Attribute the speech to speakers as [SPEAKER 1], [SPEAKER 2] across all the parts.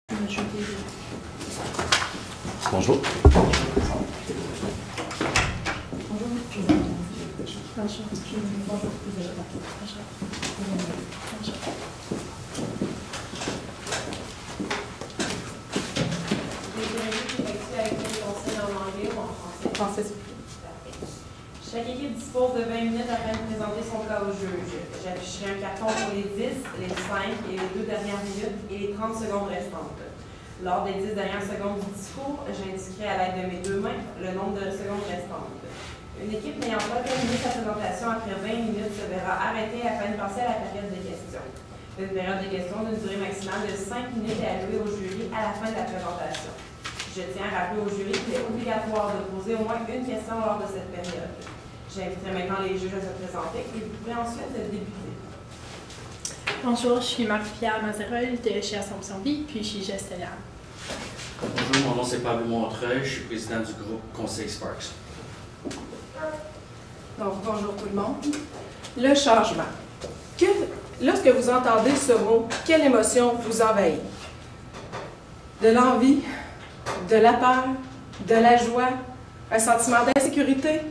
[SPEAKER 1] Bonjour.
[SPEAKER 2] Chaque équipe dispose de 20 minutes afin de présenter son cas au juge. J'afficherai un carton pour les 10, les 5 et les 2 dernières minutes et les 30 secondes restantes. Lors des 10 dernières secondes du discours, j'indiquerai à l'aide de mes deux mains le nombre de secondes restantes. Une équipe n'ayant pas terminé sa présentation après 20 minutes se verra arrêtée afin de passer à la période de questions. Une période de questions d'une durée maximale de 5 minutes est allouée au jury à la fin de la présentation. Je tiens à rappeler au jury qu'il est obligatoire de poser au moins une question lors de cette période. J'inviterai maintenant les juges à se présenter et vous pourrez ensuite débuter.
[SPEAKER 3] Bonjour, je suis Marie-Pierre Mazerol de chez Assomption Vie, puis je suis gestionnaire.
[SPEAKER 4] Bonjour, mon nom c'est Pablo Montreuil, je suis président du groupe Conseil Sparks.
[SPEAKER 5] Donc, bonjour tout le monde. Le changement. Lorsque vous entendez ce mot, quelle émotion vous envahit? De l'envie, de la peur, de la joie, un sentiment d'insécurité,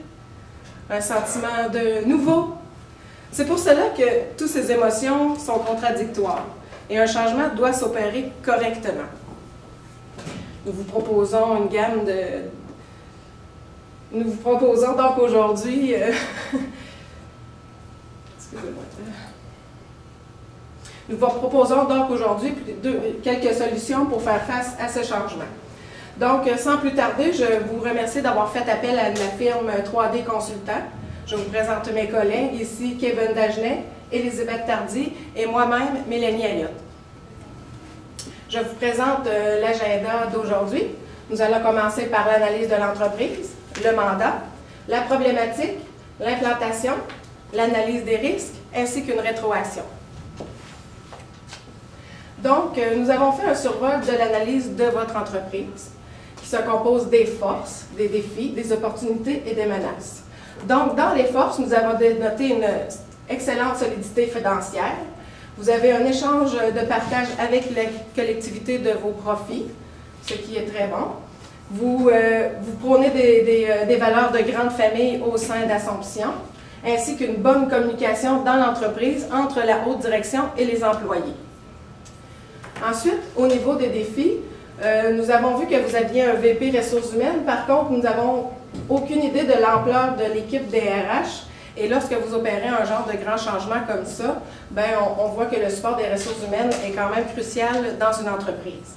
[SPEAKER 5] un sentiment de nouveau. C'est pour cela que toutes ces émotions sont contradictoires et un changement doit s'opérer correctement. Nous vous proposons une gamme de... Nous vous proposons donc aujourd'hui... Excusez-moi. Nous vous proposons donc aujourd'hui quelques solutions pour faire face à ce changement. Donc, sans plus tarder, je vous remercie d'avoir fait appel à la firme 3D Consultant. Je vous présente mes collègues, ici Kevin Dagenet, Élisabeth Tardy et moi-même, Mélanie Elliott. Je vous présente l'agenda d'aujourd'hui. Nous allons commencer par l'analyse de l'entreprise, le mandat, la problématique, l'implantation, l'analyse des risques, ainsi qu'une rétroaction. Donc, nous avons fait un survol de l'analyse de votre entreprise, qui se compose des forces, des défis, des opportunités et des menaces. Donc, dans les forces, nous avons noté une excellente solidité financière. Vous avez un échange de partage avec la collectivité de vos profits, ce qui est très bon. Vous prônez des valeurs de grande famille au sein d'Assomption, ainsi qu'une bonne communication dans l'entreprise entre la haute direction et les employés. Ensuite, au niveau des défis, nous avons vu que vous aviez un VP ressources humaines. Par contre, nous n'avons aucune idée de l'ampleur de l'équipe des RH. Et lorsque vous opérez un genre de grand changement comme ça, on voit que le support des ressources humaines est quand même crucial dans une entreprise.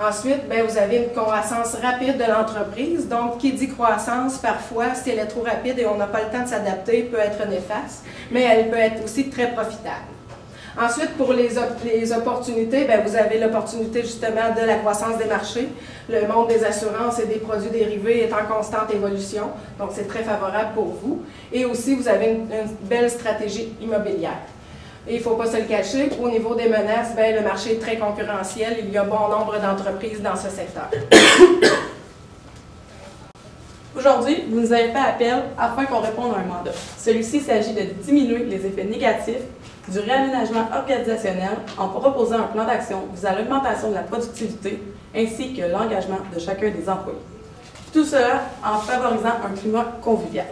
[SPEAKER 5] Ensuite, vous avez une croissance rapide de l'entreprise. Donc, qui dit croissance, parfois, si elle est trop rapide et on n'a pas le temps de s'adapter, peut être néfaste, mais elle peut être aussi très profitable. Ensuite, pour les opportunités, vous avez l'opportunité justement de la croissance des marchés. Le monde des assurances et des produits dérivés est en constante évolution, donc c'est très favorable pour vous. Et aussi, vous avez une belle stratégie immobilière. Et il ne faut pas se le cacher, au niveau des menaces, le marché est très concurrentiel. Il y a bon nombre d'entreprises dans ce secteur.
[SPEAKER 6] Aujourd'hui, vous nous avez fait appel afin qu'on réponde à un mandat. Celui-ci s'agit de diminuer les effets négatifs du réaménagement organisationnel en proposant un plan d'action visant l'augmentation de la productivité ainsi que l'engagement de chacun des employés. Tout cela en favorisant un climat convivial.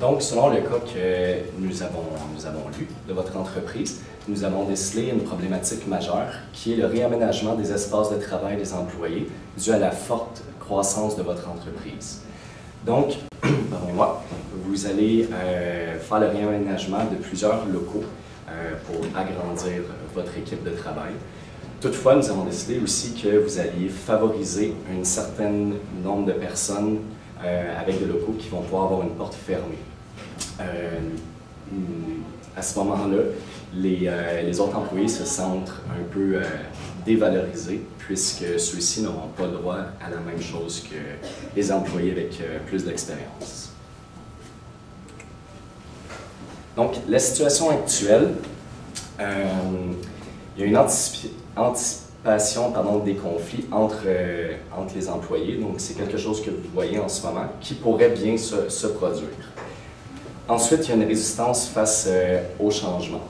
[SPEAKER 1] Donc, selon le cas que nous avons lu de votre entreprise, nous avons décelé une problématique majeure qui est le réaménagement des espaces de travail des employés dû à la forte croissance de votre entreprise. Donc, pardonnez-moi, vous allez faire le réaménagement de plusieurs locaux pour agrandir votre équipe de travail. Toutefois, nous avons décidé aussi que vous alliez favoriser un certain nombre de personnes avec des locaux qui vont pouvoir avoir une porte fermée. À ce moment-là, les autres employés se sentent un peu dévalorisés puisque ceux-ci n'auront pas le droit à la même chose que les employés avec plus d'expérience. Donc, la situation actuelle, il y a une anticipation des conflits entre les employés. Donc, c'est quelque chose que vous voyez en ce moment qui pourrait bien se produire. Ensuite, il y a une résistance face au changement.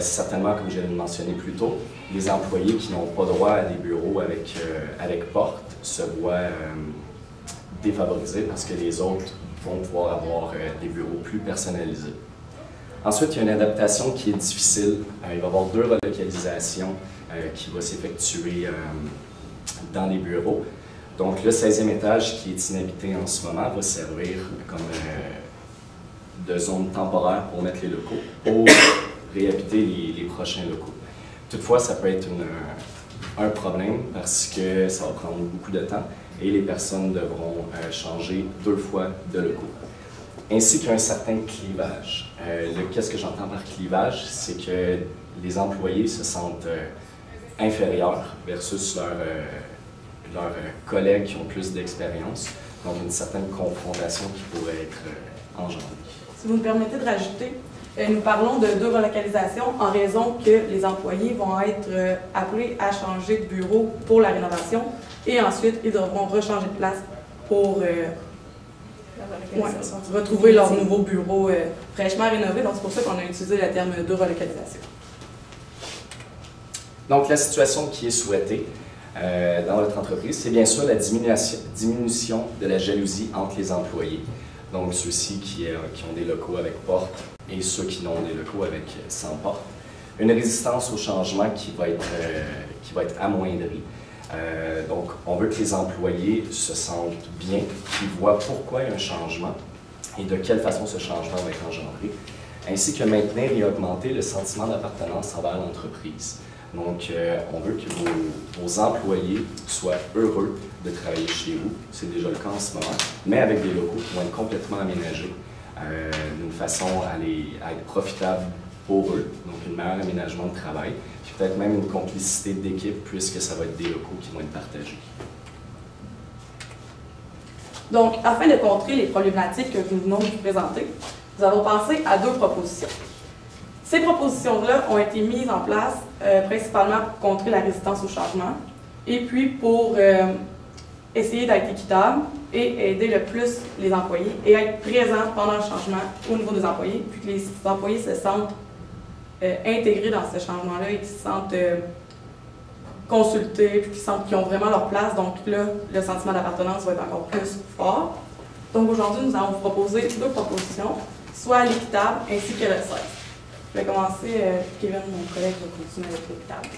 [SPEAKER 1] Certainement, comme je l'ai mentionné plus tôt, les employés qui n'ont pas droit à des bureaux avec porte se voient défavorisés parce que les autres vont pouvoir avoir des bureaux plus personnalisés. Ensuite, il y a une adaptation qui est difficile. Il va y avoir 2 relocalisations qui vont s'effectuer dans les bureaux. Donc, le 16e étage qui est inhabité en ce moment va servir comme de zone temporaire pour mettre les locaux, pour réhabiter les prochains locaux. Toutefois, ça peut être un problème parce que ça va prendre beaucoup de temps et les personnes devront changer 2 fois de locaux. Ainsi qu'un certain clivage. Qu'est-ce que j'entends par clivage? C'est que les employés se sentent inférieurs versus leurs collègues qui ont plus d'expérience, donc une certaine confrontation qui pourrait être engendrée.
[SPEAKER 6] Si vous me permettez de rajouter, nous parlons de 2 relocalisations en raison que les employés vont être appelés à changer de bureau pour la rénovation et ensuite ils devront rechanger de place pour retrouver leur nouveau bureau fraîchement rénové. Donc c'est pour ça qu'on a utilisé le terme de relocalisation.
[SPEAKER 1] Donc la situation qui est souhaitée dans votre entreprise, c'est bien sûr la diminution de la jalousie entre les employés. Donc ceux-ci qui ont des locaux avec porte et ceux qui n'ont des locaux avec sans porte. Une résistance au changement qui va être amoindrie. Donc on veut que les employés se sentent bien, qu'ils voient pourquoi il y a un changement et de quelle façon ce changement va être engendré, ainsi que maintenir et augmenter le sentiment d'appartenance envers l'entreprise. Donc, on veut que vos employés soient heureux de travailler chez vous. C'est déjà le cas en ce moment, mais avec des locaux qui vont être complètement aménagés d'une façon à être profitable pour eux. Donc, un meilleur aménagement de travail, puis peut-être même une complicité d'équipe puisque ça va être des locaux qui vont être partagés.
[SPEAKER 6] Donc, afin de contrer les problématiques que nous venons de vous présenter, nous avons pensé à 2 propositions. Ces propositions-là ont été mises en place principalement pour contrer la résistance au changement et puis pour essayer d'être équitable et aider le plus les employés et être présents pendant le changement au niveau des employés, puis que les employés se sentent intégrés dans ce changement-là et qu'ils se sentent consultés, puis qu'ils ont vraiment leur place. Donc là, le sentiment d'appartenance va être encore plus fort. Donc aujourd'hui, nous allons vous proposer 2 propositions, soit l'équitable ainsi que le 16. Je vais commencer, Kevin, mon collègue, va continuer avec l'équitable.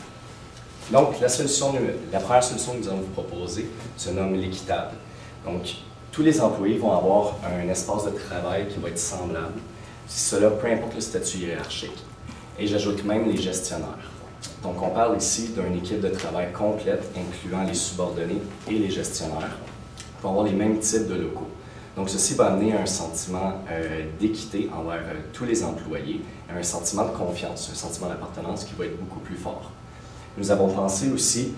[SPEAKER 1] Donc, la première solution que nous allons vous proposer se nomme l'équitable. Donc, tous les employés vont avoir un espace de travail qui va être semblable, cela peu importe le statut hiérarchique. Et j'ajoute même les gestionnaires. Donc, on parle ici d'une équipe de travail complète, incluant les subordonnés et les gestionnaires, pour avoir les mêmes types de locaux. Donc, ceci va amener un sentiment d'équité envers tous les employés, un sentiment de confiance, un sentiment d'appartenance qui va être beaucoup plus fort. Nous avons pensé aussi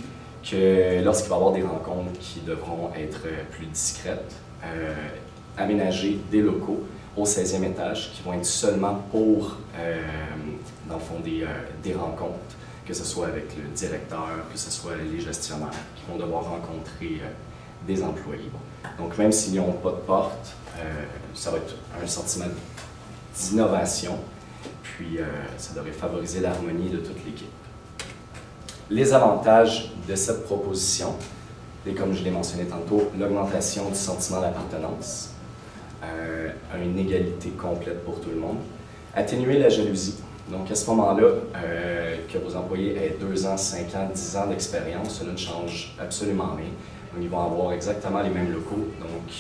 [SPEAKER 1] que lorsqu'il va y avoir des rencontres qui devront être plus discrètes, aménager des locaux au 16e étage qui vont être seulement pour, dans le fond, des rencontres, que ce soit avec le directeur, que ce soit les gestionnaires qui vont devoir rencontrer des employés. Donc, même s'ils n'ont pas de porte, ça va être un sentiment d'innovation, puis ça devrait favoriser l'harmonie de toute l'équipe. Les avantages de cette proposition, et comme je l'ai mentionné tantôt, l'augmentation du sentiment d'appartenance, une égalité complète pour tout le monde, atténuer la jalousie. Donc, à ce moment-là, que vos employés aient 2 ans, 5 ans, 10 ans d'expérience, cela ne change absolument rien. Donc, ils vont avoir exactement les mêmes locaux. Donc,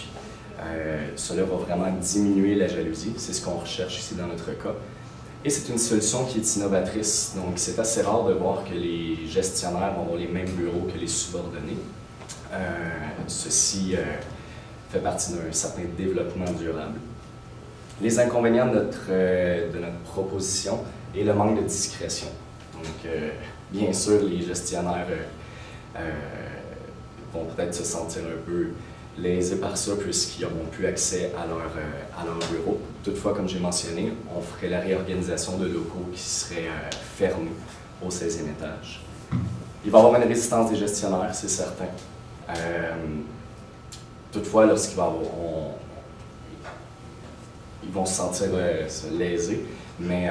[SPEAKER 1] cela va vraiment diminuer la jalousie. C'est ce qu'on recherche ici dans notre cas. Et c'est une solution qui est innovatrice. Donc, c'est assez rare de voir que les gestionnaires vont avoir les mêmes bureaux que les subordonnés. Ceci fait partie d'un certain développement durable. Les inconvénients de notre proposition est le manque de discrétion. Donc, bien sûr, les gestionnaires vont peut-être se sentir un peu lésés par ça puisqu'ils n'auront plus accès à leur bureau. Toutefois, comme j'ai mentionné, on ferait la réorganisation de locaux qui seraient fermés au 16e étage. Il va y avoir une résistance des gestionnaires, c'est certain. Toutefois, lorsqu'ils vont se sentir lésés, mais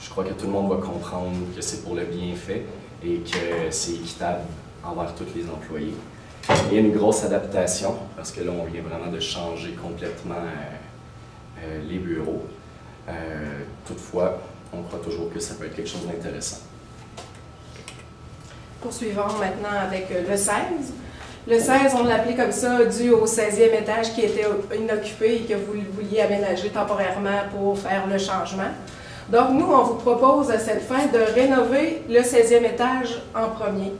[SPEAKER 1] je crois que tout le monde va comprendre que c'est pour le bienfait et que c'est équitable envers tous les employés. Et une grosse adaptation, parce que là, on vient vraiment de changer complètement les bureaux. Toutefois, on croit toujours que ça peut être quelque chose d'intéressant.
[SPEAKER 5] Poursuivons maintenant avec le 16. Le 16, on l'appelait comme ça, dû au 16e étage qui était inoccupé et que vous vouliez aménager temporairement pour faire le changement. Donc, nous, on vous propose à cette fin de rénover le 16e étage en premier,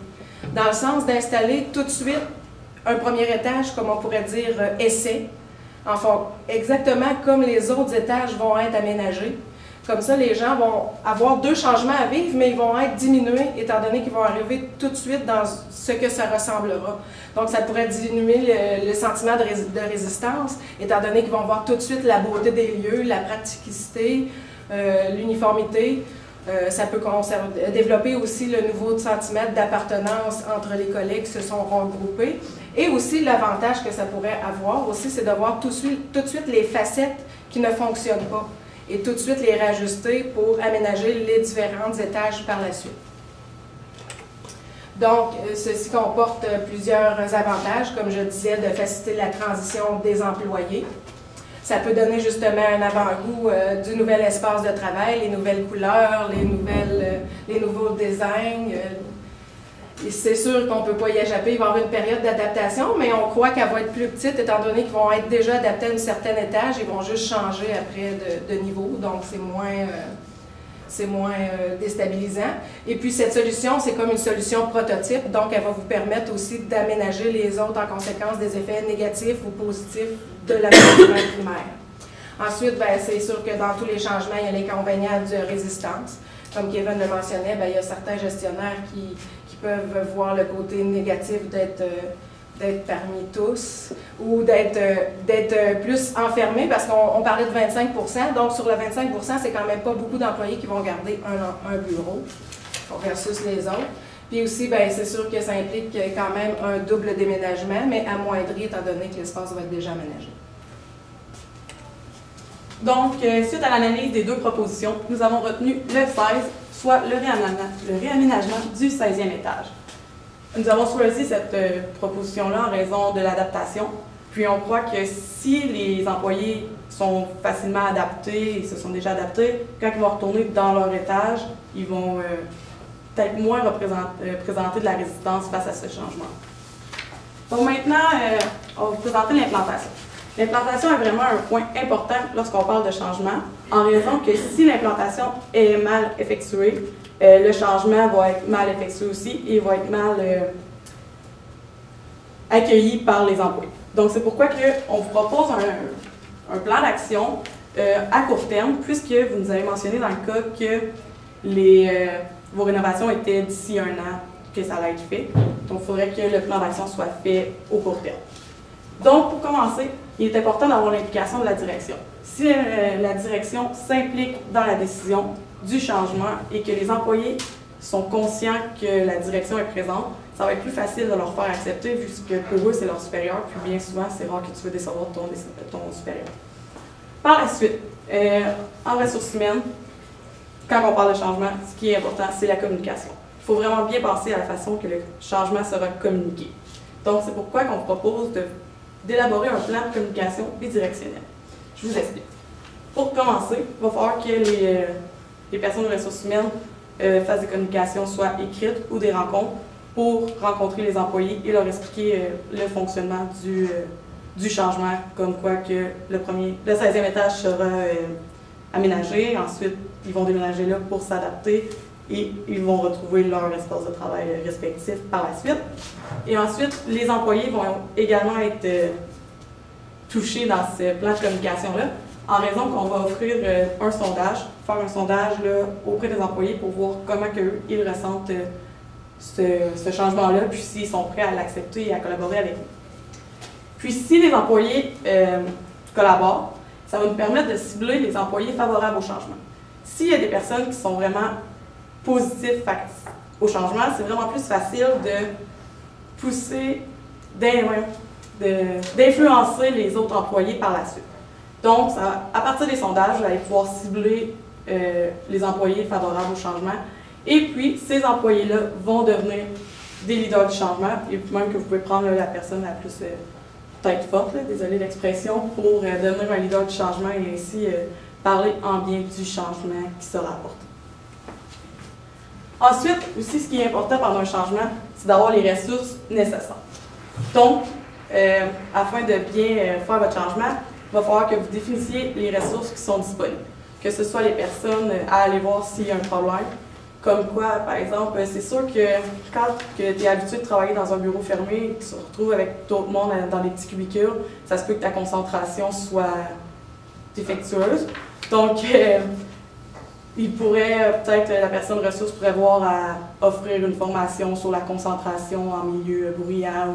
[SPEAKER 5] dans le sens d'installer tout de suite un premier étage, comme on pourrait dire, essai, enfin, exactement comme les autres étages vont être aménagés. Comme ça, les gens vont avoir 2 changements à vivre, mais ils vont être diminués, étant donné qu'ils vont arriver tout de suite dans ce que ça ressemblera. Donc, ça pourrait diminuer le sentiment de résistance, étant donné qu'ils vont voir tout de suite la beauté des lieux, la praticité, l'uniformité. Ça peut développer aussi le nouveau sentiment d'appartenance entre les collègues qui se sont regroupés. Et aussi, l'avantage que ça pourrait avoir aussi, c'est de voir tout de suite les facettes qui ne fonctionnent pas et tout de suite les réajuster pour aménager les différents étages par la suite. Donc, ceci comporte plusieurs avantages, comme je disais, de faciliter la transition des employés. Ça peut donner justement un avant-goût du nouvel espace de travail, les nouvelles couleurs, les nouveaux designs. Et c'est sûr qu'on ne peut pas y échapper, il va y avoir une période d'adaptation, mais on croit qu'elle va être plus petite, étant donné qu'ils vont être déjà adaptés à un certain étage, ils vont juste changer après de niveau, donc c'est moins déstabilisant. Et puis cette solution, c'est comme une solution prototype, donc elle va vous permettre aussi d'aménager les autres en conséquence des effets négatifs ou positifs de l'aménagement primaire. Ensuite, c'est sûr que dans tous les changements, il y a l'inconvénient de résistance. Comme Kevin le mentionnait, il y a certains gestionnaires qui peuvent voir le côté négatif d'être parmi tous ou d'être plus enfermés, parce qu'on parlait de 25 %, donc sur le 25 %, c'est quand même pas beaucoup d'employés qui vont garder un bureau versus les autres. Puis aussi, c'est sûr que ça implique quand même un double déménagement, mais amoindri étant donné que l'espace va être déjà aménagé.
[SPEAKER 6] Donc, suite à l'analyse des 2 propositions, nous avons retenu le 16, soit le réaménagement du 16e étage. Nous avons choisi cette proposition-là en raison de l'adaptation. Puis on croit que si les employés sont facilement adaptés et se sont déjà adaptés, quand ils vont retourner dans leur étage, ils vont peut-être moins présenter de la résistance face à ce changement. Donc maintenant, on va vous présenter l'implantation. L'implantation est vraiment un point important lorsqu'on parle de changement, en raison que si l'implantation est mal effectuée, le changement va être mal effectué aussi et va être mal accueilli par les employés. Donc c'est pourquoi on vous propose un plan d'action à court terme, puisque vous nous avez mentionné dans le cas que vos rénovations étaient d'ici 1 an que ça allait être fait. Donc il faudrait que le plan d'action soit fait au court terme. Donc pour commencer, il est important d'avoir l'implication de la direction. Si la direction s'implique dans la décision du changement et que les employés sont conscients que la direction est présente, ça va être plus facile de leur faire accepter, vu que pour eux, c'est leur supérieur, puis bien souvent, c'est rare que tu veux décevoir ton supérieur. Par la suite, en ressources humaines, quand on parle de changement, ce qui est important, c'est la communication. Il faut vraiment bien penser à la façon que le changement sera communiqué. Donc, c'est pourquoi on propose d'élaborer un plan de communication bidirectionnel. Je vous explique. Pour commencer, il va falloir que les personnes de ressources humaines fassent des communications soit écrites ou des rencontres pour rencontrer les employés et leur expliquer le fonctionnement du changement, comme quoi que le 16e étage sera aménagé. Ensuite, ils vont déménager là pour s'adapter et ils vont retrouver leur espace de travail respectif par la suite. Et ensuite, les employés vont également être touchés dans ce plan de communication-là, en raison qu'on va offrir un sondage, faire un sondage là, auprès des employés pour voir comment ils ressentent ce changement-là, puis s'ils sont prêts à l'accepter et à collaborer avec nous. Puis si les employés collaborent, ça va nous permettre de cibler les employés favorables au changement. S'il y a des personnes qui sont vraiment positives au changement, c'est vraiment plus facile de pousser, d'influencer les autres employés par la suite. Donc, à partir des sondages, vous allez pouvoir cibler les employés favorables au changement. Et puis, ces employés-là vont devenir des leaders du changement, et puis même que vous pouvez prendre la personne la plus tête forte, désolé l'expression, pour devenir un leader du changement et ainsi parler en bien du changement qui se rapporte. Ensuite, aussi, ce qui est important pendant un changement, c'est d'avoir les ressources nécessaires. Donc, afin de bien faire votre changement, il va falloir que vous définissiez les ressources qui sont disponibles. Que ce soit les personnes à aller voir s'il y a un problème. Comme quoi, par exemple, c'est sûr que quand tu es habitué de travailler dans un bureau fermé, tu te retrouves avec d'autres monde dans des petits cubicules, ça se peut que ta concentration soit défectueuse. Donc, il pourrait, peut-être la personne ressource pourrait voir à offrir une formation sur la concentration en milieu bruyant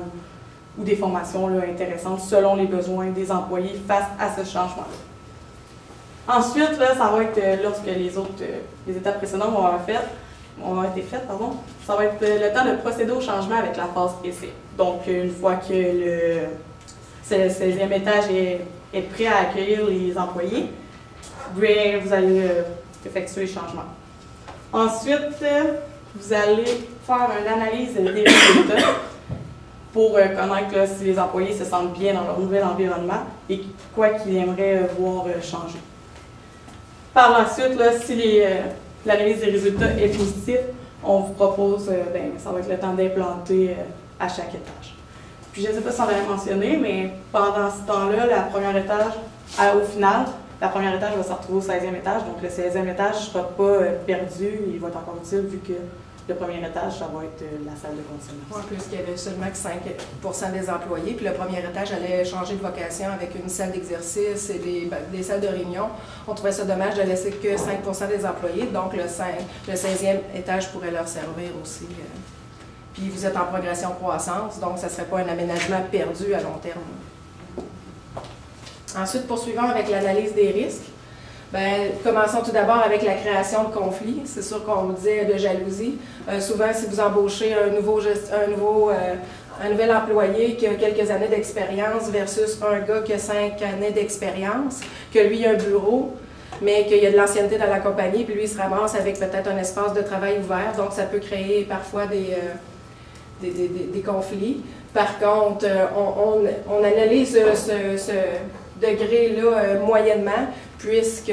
[SPEAKER 6] ou des formations là, intéressantes selon les besoins des employés face à ce changement-là. Ensuite, là, ça va être, lorsque les étapes précédentes ont été faites, ça va être le temps de procéder au changement avec la phase essai. Donc, une fois que le 16e étage est prêt à accueillir les employés, bien, vous allez effectuer les changements. Ensuite, vous allez faire une analyse des résultats pour connaître là, si les employés se sentent bien dans leur nouvel environnement et quoi qu'ils aimeraient voir changer. Par la suite, là, si l'analyse des résultats est positive, on vous propose, ça va être le temps d'implanter à chaque étage. Puis je ne sais pas si on l'avait mentionné, mais pendant ce temps-là, la première étage, au final, la première étage va se retrouver au 16e étage, donc le 16e étage ne sera pas perdu, il va être encore utile vu que le premier étage, ça va être la salle de consommation.
[SPEAKER 5] En plus, qu'il y avait seulement que 5% des employés, puis le premier étage allait changer de vocation avec une salle d'exercice et des salles de réunion. On trouvait ça dommage de laisser que 5% des employés, donc le 16e étage pourrait leur servir aussi. Puis vous êtes en progression croissance, donc ça ne serait pas un aménagement perdu à long terme. Ensuite, poursuivons avec l'analyse des risques. Bien, commençons tout d'abord avec la création de conflits. C'est sûr qu'on vous disait de jalousie. Souvent, si vous embauchez un nouvel employé qui a quelques années d'expérience versus un gars qui a 5 années d'expérience, que lui a un bureau, mais qu'il y a de l'ancienneté dans la compagnie, puis lui, il se ramasse avec peut-être un espace de travail ouvert, donc ça peut créer parfois des conflits. Par contre, on analyse ce degré-là moyennement, puisque,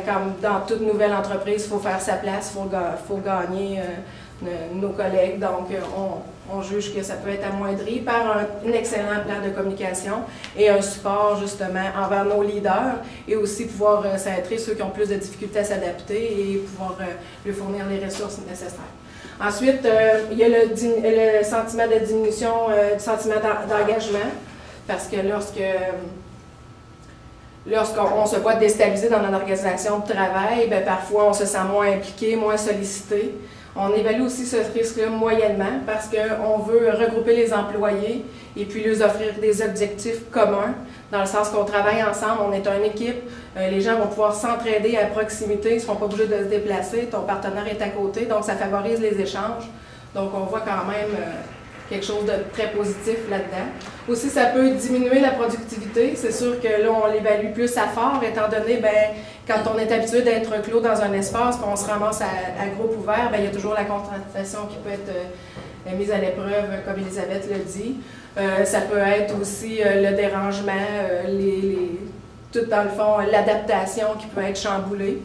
[SPEAKER 5] comme dans toute nouvelle entreprise, il faut faire sa place, il faut gagner nos collègues. Donc, on juge que ça peut être amoindri par un excellent plan de communication et un support, justement, envers nos leaders et aussi pouvoir s'attrer ceux qui ont plus de difficultés à s'adapter et pouvoir leur fournir les ressources nécessaires. Ensuite, il y a le sentiment de diminution du sentiment d'engagement, parce que lorsqu'on se voit déstabilisé dans notre organisation de travail, parfois on se sent moins impliqué, moins sollicité. On évalue aussi ce risque-là moyennement parce qu'on veut regrouper les employés et puis leur offrir des objectifs communs, dans le sens qu'on travaille ensemble, on est une équipe, les gens vont pouvoir s'entraider à proximité, ils ne seront pas obligés de se déplacer, ton partenaire est à côté, donc ça favorise les échanges. Donc on voit quand même quelque chose de très positif là-dedans. Aussi, ça peut diminuer la productivité. C'est sûr que là, on l'évalue plus à fort, étant donné, quand on est habitué d'être clos dans un espace, puis on se ramasse à groupe ouvert, il y a toujours la concentration qui peut être mise à l'épreuve, comme Elisabeth le dit. Ça peut être aussi le dérangement, tout dans le fond, l'adaptation qui peut être chamboulée.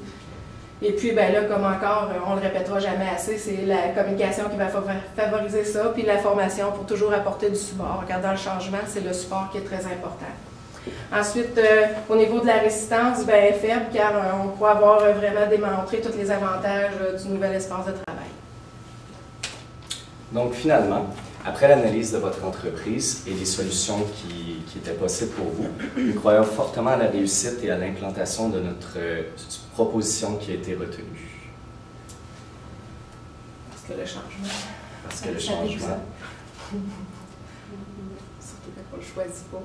[SPEAKER 5] Et puis, là, comme encore, on ne le répétera jamais assez, c'est la communication qui va favoriser ça, puis la formation pour toujours apporter du support. Car dans le changement, c'est le support qui est très important. Ensuite, au niveau de la résistance, faible, car on pourra avoir vraiment démontré tous les avantages du nouvel espace de travail.
[SPEAKER 1] Donc, finalement, après l'analyse de votre entreprise et des solutions qui étaient possibles pour vous, nous croyons fortement à la réussite et à l'implantation de notre proposition qui a été retenue.
[SPEAKER 5] Parce que le changement.
[SPEAKER 1] Parce que le changement.
[SPEAKER 5] Surtout quand on ne le choisit pas.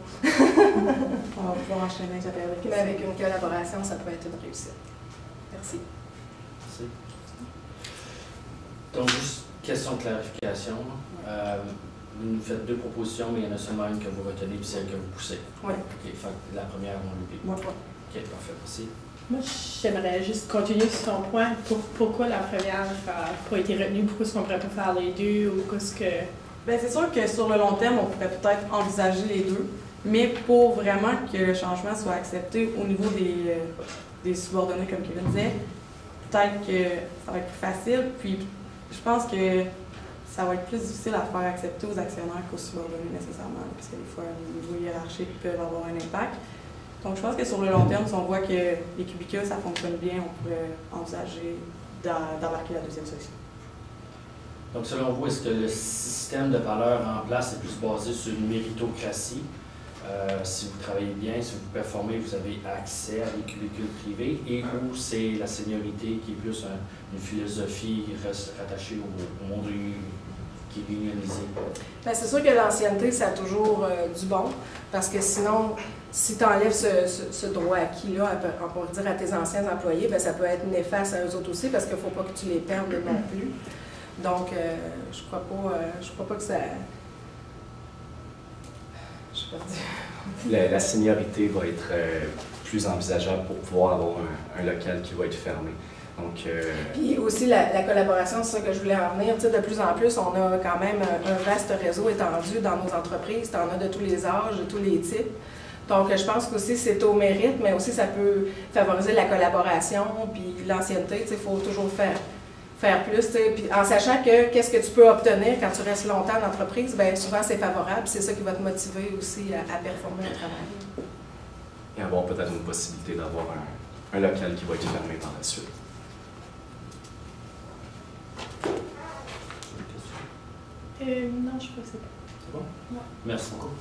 [SPEAKER 6] On va pouvoir enchaîner avec la période.
[SPEAKER 5] Mais avec une collaboration, ça peut être une réussite. Merci.
[SPEAKER 4] Merci. Donc, juste question de clarification. Vous nous faites 2 propositions, mais il y en a seulement une que vous retenez et celle que vous poussez.
[SPEAKER 5] Oui.
[SPEAKER 4] OK, fait que la première, on l'oublie.
[SPEAKER 5] Moi,
[SPEAKER 4] OK, parfait, merci.
[SPEAKER 3] Moi, j'aimerais juste continuer sur son point. Pourquoi la première n'a pas été retenue? Pourquoi est-ce qu'on ne pourrait pas faire les deux? Ou qu'est-ce que...
[SPEAKER 6] Bien, c'est sûr que sur le long terme, on pourrait peut-être envisager les deux, mais pour vraiment que le changement soit accepté au niveau des subordonnés, comme Kevin disait, peut-être que ça va être plus facile. Puis, je pense que ça va être plus difficile à faire accepter aux actionnaires qu'aux subordonnés nécessairement, parce que des fois, au niveau hiérarchique peuvent avoir un impact. Donc, je pense que sur le long terme, si on voit que les cubicules, ça fonctionne bien, on pourrait envisager d'embarquer la deuxième solution.
[SPEAKER 4] Donc, selon vous, est-ce que le système de valeur en place est plus basé sur une méritocratie? Si vous travaillez bien, si vous performez, vous avez accès à des cubicules privés, et ou c'est la seniorité qui est plus une philosophie rattachée au monde qui est unionisé?
[SPEAKER 5] Bien, c'est sûr que l'ancienneté, ça a toujours du bon, parce que sinon, si tu enlèves ce droit acquis-là, on pourrait dire à tes anciens employés, bien, ça peut être néfaste à eux autres aussi, parce qu'il ne faut pas que tu les perdes non plus. Donc, je crois pas que ça... Je sais pas dire.
[SPEAKER 1] La seniorité va être plus envisageable pour pouvoir avoir un local qui va être fermé. Donc,
[SPEAKER 5] Puis aussi, la collaboration, c'est ça que je voulais en venir. Tu sais, de plus en plus, on a quand même un vaste réseau étendu dans nos entreprises. Tu en as de tous les âges, de tous les types. Donc, je pense qu'aussi, c'est au mérite, mais aussi, ça peut favoriser la collaboration, puis l'ancienneté. Tu sais, il faut toujours faire plus, tu sais, puis en sachant que qu'est-ce que tu peux obtenir quand tu restes longtemps en entreprise, bien souvent c'est favorable, c'est ça qui va te motiver aussi à performer au travail.
[SPEAKER 1] Et avoir peut-être une possibilité d'avoir un local qui va être fermé par la suite.
[SPEAKER 3] Non, je ne sais pas.
[SPEAKER 4] C'est bon? Merci beaucoup.